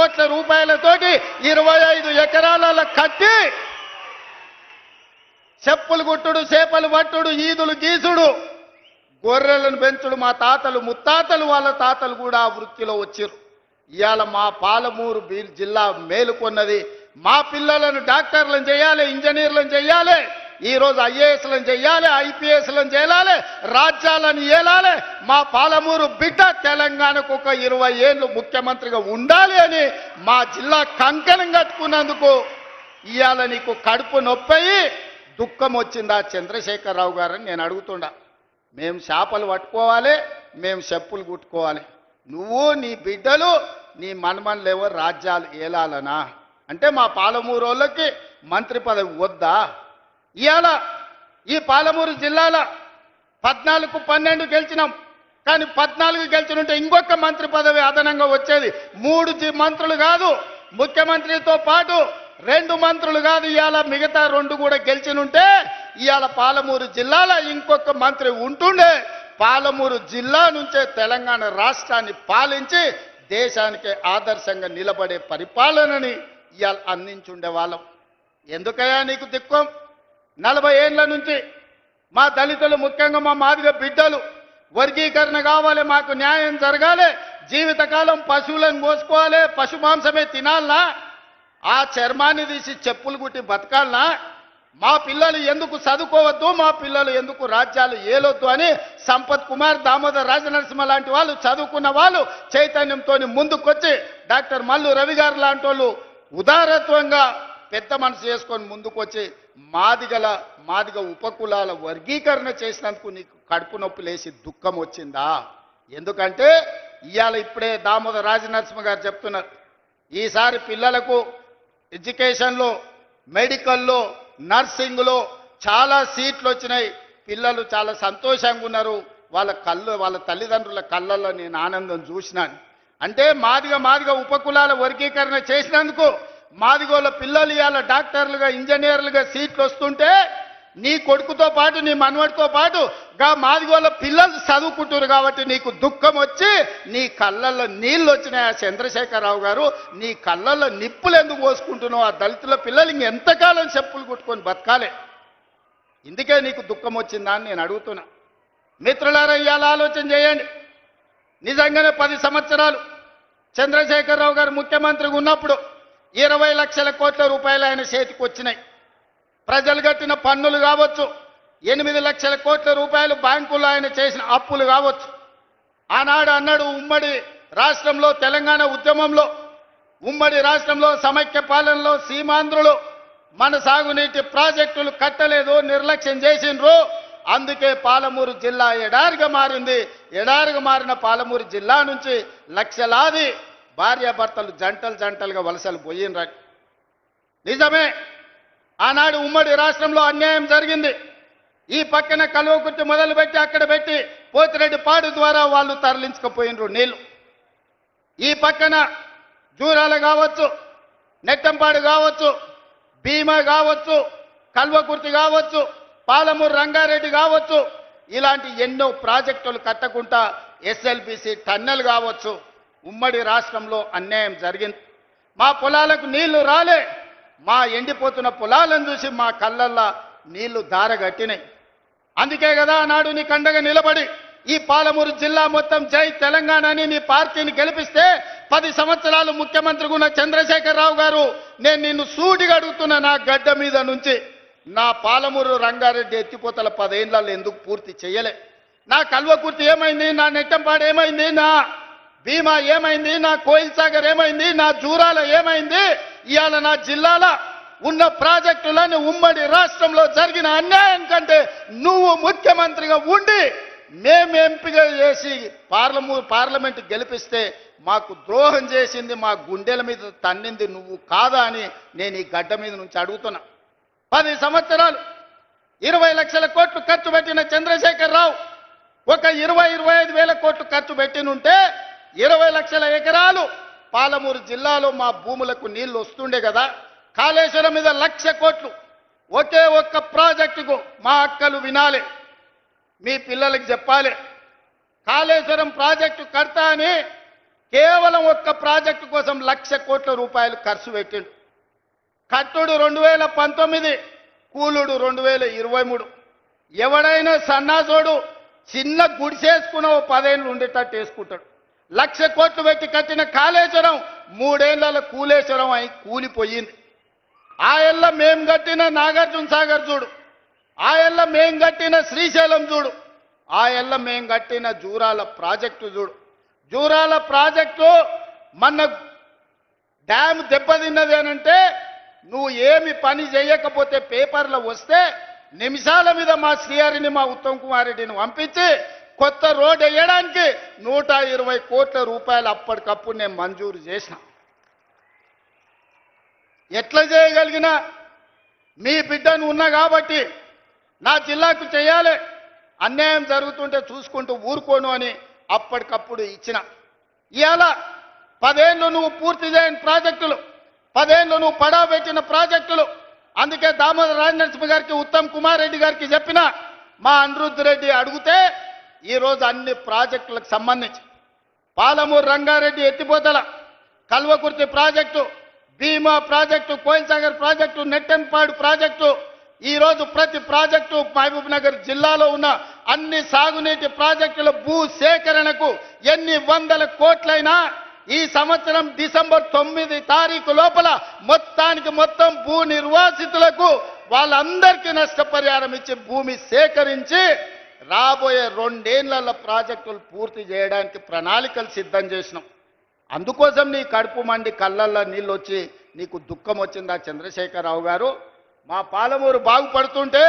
కోట్ల రూపాయలతోటి 25 ఎకరాల కట్టి చెప్పులు గుట్టుడు, చేపలు పట్టుడు, ఈదులు గీసుడు, గొర్రెలను పెంచుడు మా తాతలు ముత్తాతలు వాళ్ళ తాతలు కూడా ఆ వృత్తిలో వచ్చారు. ఇవాళ మా పాలమూరు జిల్లా మేలుకొన్నది. మా పిల్లలను డాక్టర్లను చేయాలి, ఇంజనీర్లను చేయాలి, ఈరోజు ఐఏఎస్లను చేయాలి, ఐపీఎస్లను చేయాలి, రాజ్యాలను ఏలాలి. మా పాలమూరు బిడ్డ తెలంగాణకు ఒక 20 ఏళ్ళు ముఖ్యమంత్రిగా ఉండాలి అని మా జిల్లా కంకణం కట్టుకున్నందుకు ఇవాళ నీకు కడుపు నొప్పయి దుఃఖం వచ్చిందా చంద్రశేఖరరావు గారని నేను అడుగుతుండా. మేము చేపలు పట్టుకోవాలి, మేము చెప్పులు కుట్టుకోవాలి, నువ్వు నీ బిడ్డలు నీ మనమన్లేవో రాజ్యాలు ఏలాలనా అంటే మా పాలమూరు వాళ్ళకి మంత్రి పదవి వద్దా? ఇవాళ ఈ పాలమూరు జిల్లాల 14-12 గెలిచినాం, కానీ 14 గెలిచినుంటే ఇంకొక మంత్రి పదవి అదనంగా వచ్చేది. 3 మంత్రులు కాదు, ముఖ్యమంత్రితో పాటు 2 మంత్రులు కాదు, ఇవాళ మిగతా 2 కూడా గెలిచినుంటే ఇవాళ పాలమూరు జిల్లాలో ఇంకొక మంత్రి ఉంటుండే. పాలమూరు జిల్లా నుంచే తెలంగాణ రాష్ట్రాన్ని పాలించి దేశానికి ఆదర్శంగా నిలబడే పరిపాలనని ఇవాళ అందించుండే వాళ్ళం. ఎందుకయ్యా నీకు దిక్కుం? 40 ఏళ్ల నుంచి మా దళితులు, ముఖ్యంగా మా మాదిగ బిడ్డలు వర్గీకరణ కావాలి, మాకు న్యాయం జరగాలి, జీవితకాలం పశువులను కోసుకోవాలి, పశు మాంసమే తినాలనా, ఆ చర్మాన్ని తీసి చెప్పులు కుట్టి బతకాలనా, మా పిల్లలు ఎందుకు చదువుకోవద్దు, మా పిల్లలు ఎందుకు రాజ్యాలు ఏలొద్దు అని సంపత్ కుమార్, దామోదర్ రాజనరసింహ లాంటి వాళ్ళు, చదువుకున్న వాళ్ళు చైతన్యంతో ముందుకొచ్చి డాక్టర్ మల్లు రవి గారు లాంటి వాళ్ళు ఉదారత్వంగా పెద్ద మనసు చేసుకొని ముందుకొచ్చి మాదిగ ఉపకులాల వర్గీకరణ చేసినందుకు నీకు కడుపు నొప్పి లేసి దుఃఖం వచ్చిందా? ఎందుకంటే ఇవాళ ఇప్పుడే దామోదర్ రాజనరసింహ గారు చెప్తున్నారు, ఈసారి పిల్లలకు ఎడ్యుకేషన్లో, మెడికల్లో, నర్సింగ్లో చాలా సీట్లు వచ్చినాయి, పిల్లలు చాలా సంతోషంగా ఉన్నారు, వాళ్ళ తల్లిదండ్రుల కళ్ళల్లో నేను ఆనందం చూసినాను. అంటే మాదిగ ఉపకులాల వర్గీకరణ చేసినందుకు మాదిగోళ్ళ పిల్లలు ఇవాళ డాక్టర్లుగా, ఇంజనీర్లుగా సీట్లు వస్తుంటే నీ కొడుకుతో పాటు, నీ మనవడితో పాటు మాదిగోళ్ళ పిల్లలు చదువుకుంటారు కాబట్టి నీకు దుఃఖం వచ్చి నీ కళ్ళల్లో నీళ్ళు వచ్చినాయి. చంద్రశేఖరరావు గారు, నీ కళ్ళల్లో నిప్పులు ఎందుకు పోసుకుంటున్నావు? ఆ దళితుల పిల్లలు ఇంకెంతకాలం చెప్పులు కుట్టుకొని బతకాలి? ఇందుకే నీకు దుఃఖం వచ్చిందా అని నేను అడుగుతున్నా. మిత్రులారా, ఇవాళ ఆలోచన చేయండి. నిజంగానే 10 సంవత్సరాలు చంద్రశేఖరరావు గారు ముఖ్యమంత్రిగా ఉన్నప్పుడు 20 లక్షల కోట్ల రూపాయలు ఆయన చేతికి వచ్చినాయి. ప్రజలు కట్టిన పన్నులు కావచ్చు, 8 లక్షల కోట్ల రూపాయలు బ్యాంకుల్లో ఆయన చేసిన అప్పులు కావచ్చు. ఆనాడు అన్నాడు, ఉమ్మడి రాష్ట్రంలో, తెలంగాణ ఉద్యమంలో, ఉమ్మడి రాష్ట్రంలో సమైక్య పాలనలో సీమాంధ్రులు మన సాగునీటి ప్రాజెక్టులు కట్టలేదు, నిర్లక్ష్యం చేసిండ్రు, అందుకే పాలమూరు జిల్లా ఎడారిగా మారింది. ఎడారిగా మారిన పాలమూరు జిల్లా నుంచి లక్షలాది భార్యాభర్తలు జంటలుగా వలసలు పోయినరా. నిజమే, ఆనాడు ఉమ్మడి రాష్ట్రంలో అన్యాయం జరిగింది. ఈ పక్కన కల్వకుర్తి మొదలుపెట్టి అక్కడ పెట్టి పోతిరెడ్డిపాడు ద్వారా వాళ్ళు తరలించకపోయినరు నీళ్లు. ఈ పక్కన జూరాల కావచ్చు, నెట్టంపాడు కావచ్చు, భీమా కావచ్చు, కల్వకుర్తి కావచ్చు, పాలమూరు రంగారెడ్డి కావచ్చు, ఇలాంటి ఎన్నో ప్రాజెక్టులు కట్టకుండా ఎస్ఎల్బిసి టన్నెల్ కావచ్చు, ఉమ్మడి రాష్ట్రంలో అన్యాయం జరిగింది. మా పొలాలకు నీళ్లు రాలే, మా ఎండిపోతున్న పొలాలను చూసి మా కళ్ళల్లో నీళ్లు దారగట్టినాయి. అందుకే కదా నాడు నీ కండగా నిలబడి ఈ పాలమూరు జిల్లా మొత్తం జై తెలంగాణ అని నీ పార్టీని గెలిపిస్తే 10 సంవత్సరాలు ముఖ్యమంత్రిగా ఉన్న చంద్రశేఖరరావు గారు, నేను నిన్ను సూటిగా అడుగుతున్నా, నా గడ్డ మీద నుంచి నా పాలమూరు రంగారెడ్డి ఎత్తిపోతల 10 ఏళ్లలో ఎందుకు పూర్తి చేయలే? నా కల్వకుర్తి ఏమైంది? నా నెట్టంపాడు ఏమైంది? నా భీమా ఏమైంది? నా కోయిల్ సాగర్ ఏమైంది? నా జూరాల ఏమైంది? ఇవాళ నా జిల్లాలో ఉన్న ప్రాజెక్టులను ఉమ్మడి రాష్ట్రంలో జరిగిన అన్యాయం కంటే నువ్వు ముఖ్యమంత్రిగా ఉండి మేము ఎంపిక చేసి పార్లమెంట్ గెలిపిస్తే మాకు ద్రోహం చేసింది, మా గుండెల మీద తన్నింది నువ్వు కాదా అని నేను ఈ గడ్డ మీద నుంచి అడుగుతున్నా. 10 సంవత్సరాలు 20 లక్షల కోట్లు ఖర్చు పెట్టిన చంద్రశేఖరరావు ఒక 20-25 వేల కోట్లు ఖర్చు పెట్టినుంటే 20 లక్షల ఎకరాలు పాలమూరు జిల్లాలో మా భూములకు నీళ్లు వస్తుండే కదా. కాళేశ్వరం మీద 1,00,000 కోట్లు ఒకే ఒక్క ప్రాజెక్టుకు మా అక్కలు వినాలి, మీ పిల్లలకు చెప్పాలి. కాళేశ్వరం ప్రాజెక్టు కడతా అని కేవలం ఒక్క ప్రాజెక్టు కోసం 1,00,000 కోట్ల రూపాయలు ఖర్చు పెట్టిండు. కట్టుడు 2019, కూలుడు 2023. ఎవడైనా సన్నాసోడు చిన్న గుడిసేసుకున్న 10 ఏళ్ళు ఉండేటట్టు వేసుకుంటాడు. 1,00,000 కోట్లు పెట్టి కట్టిన కాళేశ్వరం 3 ఏళ్ల కూలేశ్వరం అయి కూలిపోయింది. ఆ ఏళ్ళ మేం కట్టిన నాగార్జున సాగర్ చూడు, ఆ ఏళ్ళ మేం కట్టిన శ్రీశైలం చూడు, ఆ ఏళ్ళ మేం కట్టిన జూరాల ప్రాజెక్టు చూడు. జూరాల ప్రాజెక్టు మన డ్యామ్ దెబ్బతిన్నది అనంటే నువ్వు ఏమి పని చేయకపోతే పేపర్లో వస్తే నిమిషాల మీద మా శ్రీహరిని మా ఉత్తమ్ కుమార్ రెడ్డిని పంపించి కొత్త రోడ్ వేయడానికి 120 కోట్ల రూపాయలు అప్పటికప్పుడు నేను మంజూరు చేసిన. ఎట్లా చేయగలిగినా మీ బిడ్డను ఉన్నా కాబట్టి నా జిల్లాకు చేయాలి, అన్యాయం జరుగుతుంటే చూసుకుంటూ ఊరుకోను అని అప్పటికప్పుడు ఇచ్చిన. ఇవాళ 10 ఏళ్ళు నువ్వు పూర్తి చేయని ప్రాజెక్టులు, 10 ఏళ్ళు నువ్వు పడా పెట్టిన ప్రాజెక్టులు. అందుకే దామోదర రాజనరసింహ గారికి ఉత్తమ్ కుమార్ రెడ్డి గారికి చెప్పిన, మా అనిరుద్ధ్ రెడ్డి అడిగితే ఈరోజు అన్ని ప్రాజెక్టులకు సంబంధించి పాలమూరు రంగారెడ్డి ఎత్తిపోతల, Kalwakurthy project, Bhima project, Koilsagar project, Nettempadu project, ఈరోజు ప్రతి ప్రాజెక్టు మహబూబ్ నగర్ జిల్లాలో ఉన్న అన్ని సాగునీటి ప్రాజెక్టుల భూ సేకరణకు ఎన్ని వందల కోట్లైనా ఈ సంవత్సరం డిసెంబర్ 9 తారీఖు లోపల మొత్తానికి మొత్తం భూ నిర్వాసితులకు వాళ్ళందరికీ నష్టపరిహారం ఇచ్చి భూమి సేకరించి రాబోయే 2 ఏళ్ల ప్రాజెక్టులు పూర్తి చేయడానికి ప్రణాళికలు సిద్ధం చేసినాం. అందుకోసం నీ కడుపు మండి కళ్ళల్లో నీళ్ళు వచ్చి నీకు దుఃఖం వచ్చిందా చంద్రశేఖరరావు గారు? మా పాలమూరు బాగుపడుతుంటే,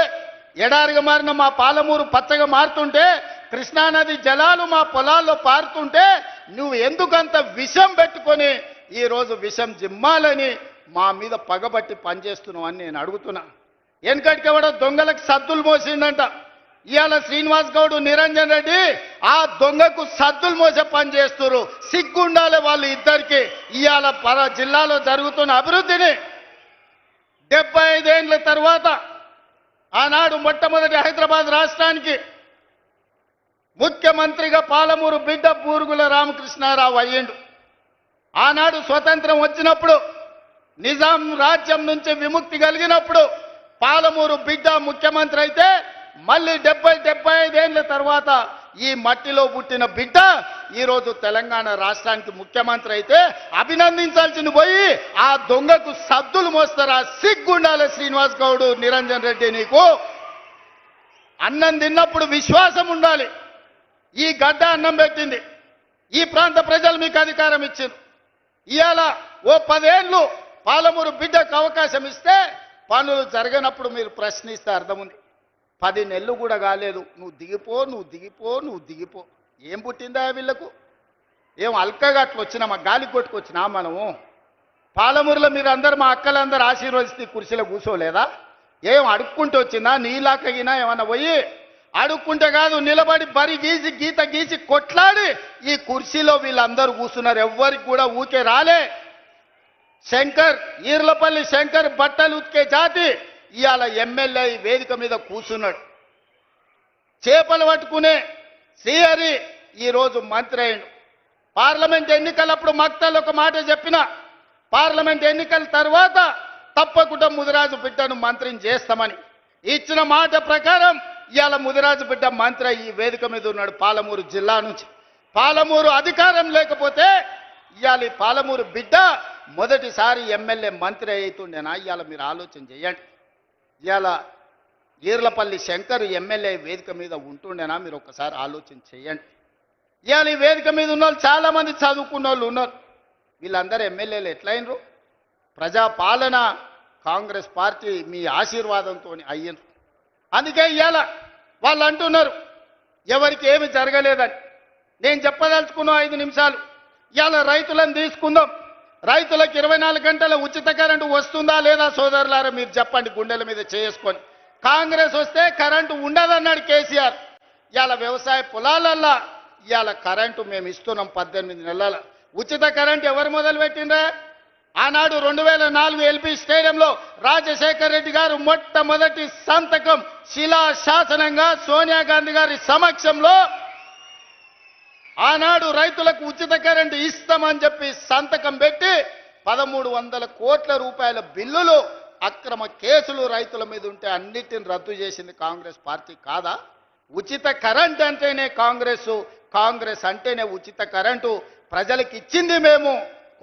ఎడారిగా మారిన మా పాలమూరు పచ్చగా మారుతుంటే, కృష్ణానది జలాలు మా పొలాల్లో పారుతుంటే నువ్వు ఎందుకంత విషం పెట్టుకొని ఈరోజు విషం జిమ్మాలని మా మీద పగబట్టి పనిచేస్తున్నావు అని నేను అడుగుతున్నా. వెనకటికెవడో దొంగలకు సద్దులు మోసిందంట. ఇవాళ శ్రీనివాస్ గౌడ్, నిరంజన్ రెడ్డి ఆ దొంగకు సద్దులు మోసే పని చేస్తున్నారు. సిగ్గుండాలి వాళ్ళు ఇద్దరికి. ఇవాళ జిల్లాలో జరుగుతున్న అభివృద్ధిని 75 ఏళ్ల తర్వాత ఆనాడు మొట్టమొదటి హైదరాబాద్ రాష్ట్రానికి ముఖ్యమంత్రిగా పాలమూరు బిడ్డ బూరుగుల రామకృష్ణారావు అయ్యిండు. ఆనాడు స్వతంత్రం వచ్చినప్పుడు, నిజాం రాజ్యం నుంచి విముక్తి కలిగినప్పుడు పాలమూరు బిడ్డ ముఖ్యమంత్రి అయితే మళ్ళీ 75 ఏళ్ల తర్వాత ఈ మట్టిలో పుట్టిన బిడ్డ ఈరోజు తెలంగాణ రాష్ట్రానికి ముఖ్యమంత్రి అయితే అభినందించాల్సింది పోయి ఆ దొంగకు సద్దులు మోస్తారా? సిగ్గుండాలి శ్రీనివాస్ గౌడ్, నిరంజన్ రెడ్డి. నీకు అన్నం తిన్నప్పుడు విశ్వాసం ఉండాలి. ఈ గడ్డ అన్నం పెట్టింది, ఈ ప్రాంత ప్రజలు మీకు అధికారం ఇచ్చింది. ఇవాళ ఓ 10 ఏళ్ళు పాలమూరు బిడ్డకు అవకాశం ఇస్తే పనులు జరగనప్పుడు మీరు ప్రశ్నిస్తే అర్థం ఉంది. 10 నెలలు కూడా కాలేదు, నువ్వు దిగిపో, నువ్వు దిగిపో, నువ్వు దిగిపో. ఏం పుట్టిందా వీళ్ళకు? ఏం అల్కగా అట్లా వచ్చినామా? గాలి కొట్టుకొచ్చినా మనము? పాలమూరులో మీరు అందరు మా అక్కలందరూ ఆశీర్వదిస్తే కుర్చీలో కూర్చోలేదా? ఏం అడుక్కుంటూ వచ్చిందా? నీలాకగినా ఏమన్నా పోయి అడుక్కుంటే కాదు, నిలబడి బరి గీసి గీత గీసి కొట్లాడి ఈ కుర్చీలో వీళ్ళందరూ కూర్చున్నారు. ఎవ్వరికి కూడా ఊకే రాలే. శంకర్, ఈర్లపల్లి శంకర్ బట్టలు ఉతికే జాతి ఇవాళ ఎమ్మెల్యే వేదిక మీద కూర్చున్నాడు. చేపలు పట్టుకునే శ్రీహరి ఈరోజు మంత్రి అయ్యిండు. పార్లమెంట్ ఎన్నికలప్పుడు మక్తలు ఒక మాట చెప్పిన, పార్లమెంట్ ఎన్నికల తర్వాత తప్పకుండా ముదిరాజు బిడ్డను మంత్రిని చేస్తామని ఇచ్చిన మాట ప్రకారం ఇవాళ ముదిరాజు బిడ్డ మంత్రి ఈ వేదిక మీద ఉన్నాడు పాలమూరు జిల్లా నుంచి. పాలమూరు అధికారం లేకపోతే ఇవాళ ఈ పాలమూరు బిడ్డ మొదటిసారి ఎమ్మెల్యే మంత్రి అవుతుండేనా? ఇవాళ మీరు ఆలోచన చేయండి. ఇవాళ ఈర్లపల్లి శంకర్ ఎమ్మెల్యే వేదిక మీద ఉంటుండేనా? మీరు ఒకసారి ఆలోచన చేయండి. ఇవాళ ఈ వేదిక మీద ఉన్న వాళ్ళు చాలామంది చదువుకున్న వాళ్ళు ఉన్నారు. వీళ్ళందరూ ఎమ్మెల్యేలు ఎట్లయినరు? ప్రజాపాలన కాంగ్రెస్ పార్టీ మీ ఆశీర్వాదంతో అయ్యిండ్రు. అందుకే ఇవాళ వాళ్ళు అంటున్నారు ఎవరికి ఏమి జరగలేదని. నేను చెప్పదలుచుకున్న 5 నిమిషాలు. ఇవాళ రైతులను తీసుకుందాం. రైతులకు 24 గంటల ఉచిత కరెంటు వస్తుందా లేదా సోదరులారా? మీరు చెప్పండి గుండెల మీద చేసుకొని. కాంగ్రెస్ వస్తే కరెంటు ఉండదన్నాడు కేసీఆర్. ఇవాళ వ్యవసాయ పొలాలల్లా ఇవాళ కరెంటు మేము ఇస్తున్నాం. 18 నెలల ఉచిత కరెంటు ఎవరు మొదలు పెట్టిండ్రా? ఆనాడు 2004 ఎల్పీ స్టేడియంలో రాజశేఖర్ రెడ్డి గారు మొట్టమొదటి సంతకం శిలా శాసనంగా సోనియా గాంధీ గారి సమక్షంలో ఆనాడు రైతులకు ఉచిత కరెంటు ఇస్తామని చెప్పి సంతకం పెట్టి 1300 కోట్ల రూపాయల బిల్లులు అక్రమ కేసులు రైతుల మీద ఉంటే అన్నిటిని రద్దు చేసింది కాంగ్రెస్ పార్టీ కాదా? ఉచిత కరెంట్ అంటేనే కాంగ్రెస్ అంటేనే ఉచిత కరెంటు ప్రజలకు ఇచ్చింది మేము,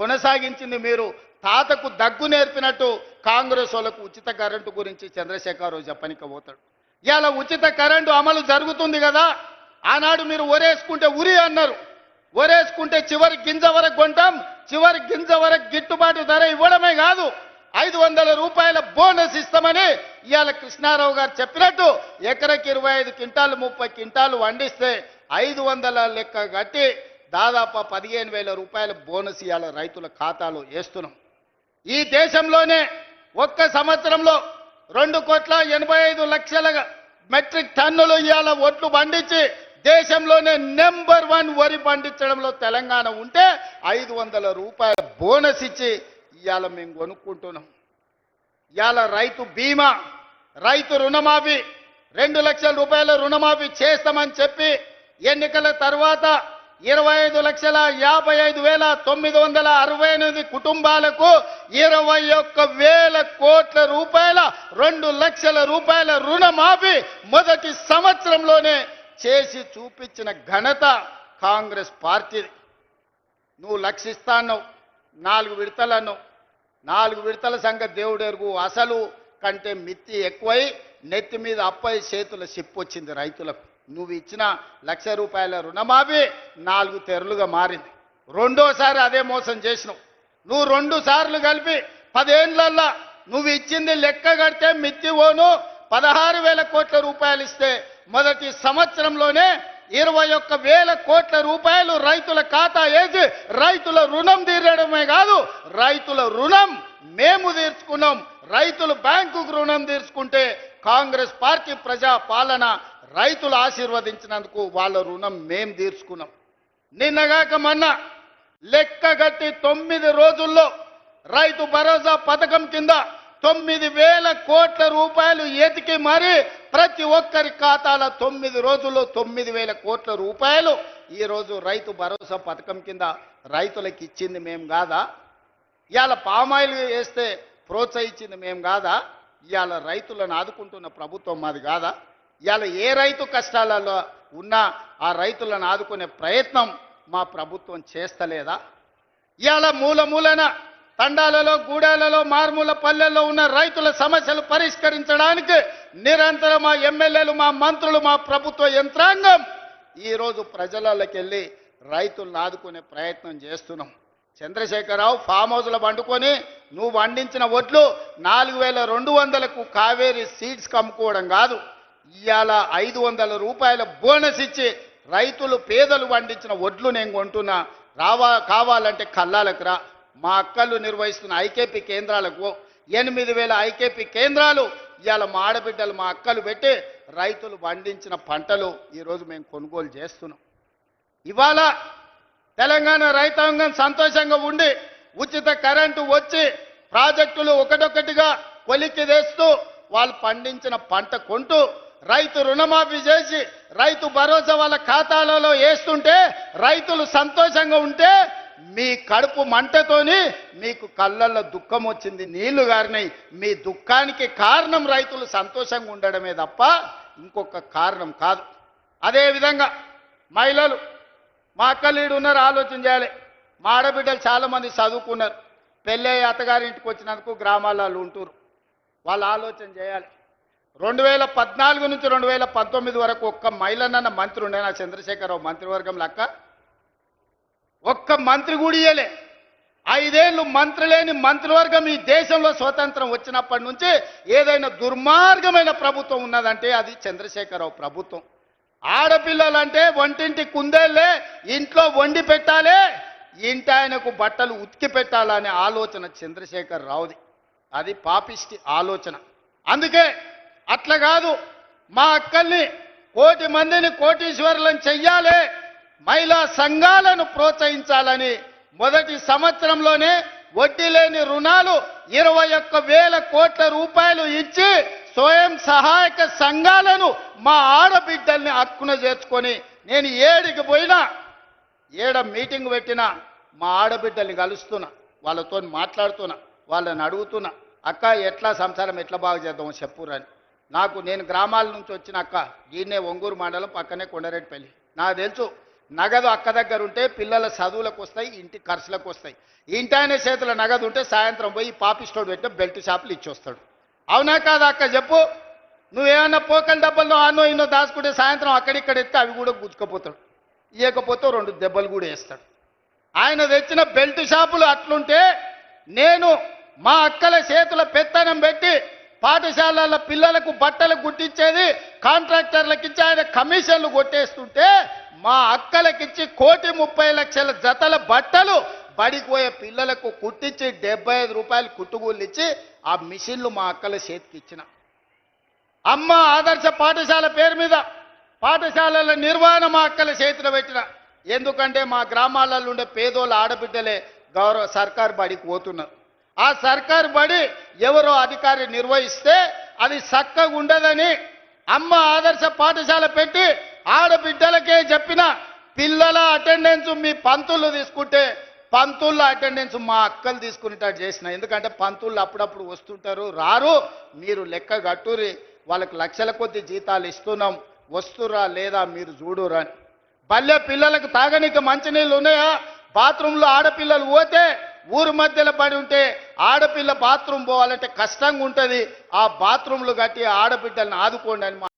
కొనసాగించింది మీరు. తాతకు దగ్గు నేర్పినట్టు కాంగ్రెస్ వాళ్ళకు ఉచిత కరెంటు గురించి చంద్రశేఖరరావు చెప్పనిక పోతాడు. ఇలా ఉచిత కరెంటు అమలు జరుగుతుంది కదా, ఆనాడు మీరు ఒరేసుకుంటే ఉరి అన్నారు. ఒరేసుకుంటే చివరి గింజ వరకు కొంటాం, చివరి గింజ వరకు గిట్టుబాటు ధర ఇవ్వడమే కాదు 500 రూపాయల బోనస్ ఇస్తామని ఇవాళ కృష్ణారావు గారు చెప్పినట్టు ఎకరకి 25 క్వింటాలు 30 క్వింటాలు వండిస్తే 500 లెక్క కట్టి దాదాపు 15,000 రూపాయల బోనస్ ఇవాళ రైతుల ఖాతాలో వేస్తున్నాం. ఈ దేశంలోనే ఒక్క సంవత్సరంలో 2,85,00,000 మెట్రిక్ టన్నులు ఇవాళ ఒట్లు పండించి దేశంలోనే నెంబర్ 1 వరి పండించడంలో తెలంగాణ ఉంటే 500 రూపాయల బోనస్ ఇచ్చి ఇవాళ మేము కొనుక్కుంటున్నాం. ఇవాళ రైతు బీమా, రైతు రుణమాఫీ 2 లక్షల రూపాయల రుణమాఫీ చేస్తామని చెప్పి ఎన్నికల తర్వాత 25,55,968 కుటుంబాలకు 21,000 కోట్ల రూపాయల 2 లక్షల రూపాయల రుణమాఫీ మొదటి సంవత్సరంలోనే చేసి చూపించిన ఘనత కాంగ్రెస్ పార్టీది. నువ్వు లక్షిస్తాన్నావు, 4 విడతలన్నావు. 4 విడతల సంగతి దేవుడెరుగు. అసలు కంటే మిత్తి ఎక్కువై నెత్తి మీద అప్పై చేతుల సిప్పొచ్చింది రైతులకు. నువ్వు ఇచ్చిన 1,00,000 రూపాయల రుణమాఫీ 4 తెరలుగా మారింది. రెండోసారి అదే మోసం చేసినావు. నువ్వు 2 సార్లు కలిపి 10 ఏళ్లల్లా నువ్వు ఇచ్చింది లెక్క కడితే మిత్తి ఓను 16,000 కోట్ల రూపాయలు ఇస్తే మొదటి సంవత్సరంలోనే 21,000 కోట్ల రూపాయలు రైతుల ఖాతా వేసి రైతుల రుణం తీరడమే కాదు, రైతుల రుణం మేము తీర్చుకున్నాం. రైతులు బ్యాంకుకు రుణం తీర్చుకుంటే కాంగ్రెస్ పార్టీ ప్రజా పాలన రైతులు ఆశీర్వదించినందుకు వాళ్ళ రుణం మేము తీర్చుకున్నాం. నిన్నగాక మొన్న లెక్కగట్టి 9 రోజుల్లో రైతు భరోసా పథకం కింద 9,000 కోట్ల రూపాయలు ఎతికి మరి ప్రతి ఒక్కరి ఖాతాల 9 రోజుల్లో 9,000 కోట్ల రూపాయలు ఈరోజు రైతు భరోసా పథకం కింద రైతులకు ఇచ్చింది మేము కాదా? ఇవాళ పామాయిల్ వేస్తే ప్రోత్సహించింది మేము కాదా? ఇవాళ రైతులను ఆదుకుంటున్న ప్రభుత్వం మాది కాదా? ఇవాళ ఏ రైతు కష్టాలలో ఉన్నా ఆ రైతులను ఆదుకునే ప్రయత్నం మా ప్రభుత్వం చేస్తలేదా? ఇవాళ మూలన తండాలలో, గూడాలలో, మారుమూల పల్లెల్లో ఉన్న రైతుల సమస్యలు పరిష్కరించడానికి నిరంతరం మా ఎమ్మెల్యేలు, మా మంత్రులు, మా ప్రభుత్వ యంత్రాంగం ఈరోజు ప్రజలకి వెళ్ళి రైతులను ఆదుకునే ప్రయత్నం చేస్తున్నాం. చంద్రశేఖరరావు ఫామ్ హౌస్లో పండుకొని నువ్వు వండించిన ఒడ్లు 4,200కు కావేరీ సీడ్స్ అమ్ముకోవడం కాదు, ఇవాళ 500 రూపాయల బోనస్ ఇచ్చి రైతులు పేదలు వండించిన ఒడ్లు నేను కొంటున్నా, కావాలంటే కల్లాలకు రా. మా అక్కలు నిర్వహిస్తున్న ఐకేపీ కేంద్రాలకు 8,000 ఐకేపీ కేంద్రాలు ఇవాళ మా ఆడబిడ్డలు, మా అక్కలు పెట్టి రైతులు పండించిన పంటలు ఈరోజు మేము కొనుగోలు చేస్తున్నాం. ఇవాళ తెలంగాణ రైతాంగం సంతోషంగా ఉండి ఉచిత కరెంటు వచ్చి ప్రాజెక్టులు ఒకటొకటిగా కొలిక్కి తెస్తూ వాళ్ళు పండించిన పంట కొంటూ రైతు రుణమాఫీ చేసి రైతు భరోసా వాళ్ళ ఖాతాలలో వేస్తుంటే రైతులు సంతోషంగా ఉంటే మీ కడుపు మంటతోని మీకు కళ్ళల్లో దుఃఖం వచ్చింది, నీళ్లు గారినాయి. మీ దుఃఖానికి కారణం రైతులు సంతోషంగా ఉండడమే తప్ప ఇంకొక కారణం కాదు. అదేవిధంగా మహిళలు, మా అక్కలీడు ఉన్నారు, ఆలోచన చేయాలి. మా ఆడబిడ్డలు చాలామంది చదువుకున్నారు, పెళ్ళి అత్తగారింటికి వచ్చినందుకు గ్రామాలలో ఉంటున్నారు. వాళ్ళు ఆలోచన చేయాలి. 2014 నుంచి 2019 వరకు ఒక్క మహిళనన్న మంత్రి ఉండే నా చంద్రశేఖరరావు మంత్రివర్గం లెక్క ఒక్క మంత్రి కూడా ఇయ్యలే. 5 ఏళ్ళు మంత్రి లేని మంత్రివర్గం ఈ దేశంలో స్వతంత్రం వచ్చినప్పటి నుంచి ఏదైనా దుర్మార్గమైన ప్రభుత్వం ఉన్నదంటే అది చంద్రశేఖరరావు ప్రభుత్వం. ఆడపిల్లలంటే వంటింటి కుందేళ్ళే, ఇంట్లో వండి పెట్టాలి, ఇంటి ఆయనకు బట్టలు ఉతికి పెట్టాలనే ఆలోచన చంద్రశేఖరరావుది. అది పాపిష్టి ఆలోచన. అందుకే అట్లా కాదు, మా అక్కల్ని 1,00,00,000 మందిని కోటీశ్వరులను చెయ్యాలి, మహిళా సంఘాలను ప్రోత్సహించాలని మొదటి సంవత్సరంలోనే వడ్డీ లేని రుణాలు 21,000 కోట్ల రూపాయలు ఇచ్చి స్వయం సహాయక సంఘాలను మా ఆడబిడ్డల్ని హక్కున చేర్చుకొని నేను ఏడికి పోయినా ఏడ మీటింగ్ పెట్టినా మా ఆడబిడ్డల్ని కలుస్తున్నా, వాళ్ళతో మాట్లాడుతున్నా, వాళ్ళని అడుగుతున్నా, అక్క ఎట్లా సంసారం ఎట్లా బాగు చేద్దామో చెప్పురని. నేను గ్రామాల నుంచి వచ్చిన అక్క, ఈయనే ఒంగూరు మండలం పక్కనే కొండరెడ్డిపల్లి. నాకు తెలుసు నగదు అక్క దగ్గర ఉంటే పిల్లల చదువులకు వస్తాయి, ఇంటి ఖర్చులకు వస్తాయి. ఇంటి ఆయన చేతుల నగదు ఉంటే సాయంత్రం పోయి పాపిస్టోడ్ పెట్టిన బెల్ట్ షాపులు ఇచ్చి వస్తాడు. అవునా కాదా అక్క చెప్పు? నువ్వేమన్నా పోకల డబ్బల్లో ఆనో ఇన్నో దాచుకుంటే సాయంత్రం అక్కడిక్కడ ఎత్తే అవి కూడా గుచ్చుకపోతాడు, ఇవ్వకపోతే 2 దెబ్బలు కూడా వేస్తాడు. ఆయన తెచ్చిన బెల్ట్ షాపులు అట్లుంటే నేను మా అక్కల చేతుల పెత్తనం పెట్టి పాఠశాలల పిల్లలకు బట్టలు గుట్టించేది కాంట్రాక్టర్లకిచ్చి ఆయన కమిషన్లు కొట్టేస్తుంటే మా అక్కలకిచ్చి 1,30,00,000 జతల బట్టలు బడిపోయే పిల్లలకు కుట్టించి 75 రూపాయలు కుట్టుగూళ్ళు ఇచ్చి ఆ మిషన్లు మా అక్కల చేతికి ఇచ్చిన. అమ్మ ఆదర్శ పాఠశాల పేరు మీద పాఠశాలల నిర్వహణ మా అక్కల చేతిలో పెట్టిన. ఎందుకంటే మా గ్రామాలలో ఉండే పేదోళ్ళ ఆడబిడ్డలే సర్కారు బడికి పోతున్నారు. ఆ సర్కారు బడి ఎవరో అధికారి నిర్వహిస్తే అది చక్కగా ఉండదని అమ్మ ఆదర్శ పాఠశాల పెట్టి ఆడబిడ్డలకే చెప్పిన. పిల్లల అటెండెన్స్ మీ పంతులు తీసుకుంటే పంతుళ్ళ అటెండెన్స్ మా అక్కలు తీసుకునేటట్టు చేసిన. ఎందుకంటే పంతుళ్ళు అప్పుడప్పుడు వస్తుంటారు, రారు, మీరు లెక్క కట్టురి, వాళ్ళకి లక్షల కొద్ది జీతాలు ఇస్తున్నాం, వస్తురా లేదా మీరు చూడురా అని. బల్లె పిల్లలకు తాగనీకి మంచినీళ్ళు ఉన్నాయా? బాత్రూంలో ఆడపిల్లలు పోతే ఊరు మధ్యలో పడి ఉంటే ఆడపిల్ల బాత్రూమ్ పోవాలంటే కష్టంగా ఉంటుంది. ఆ బాత్రూంలు కట్టి ఆడబిడ్డలను ఆదుకోండి అని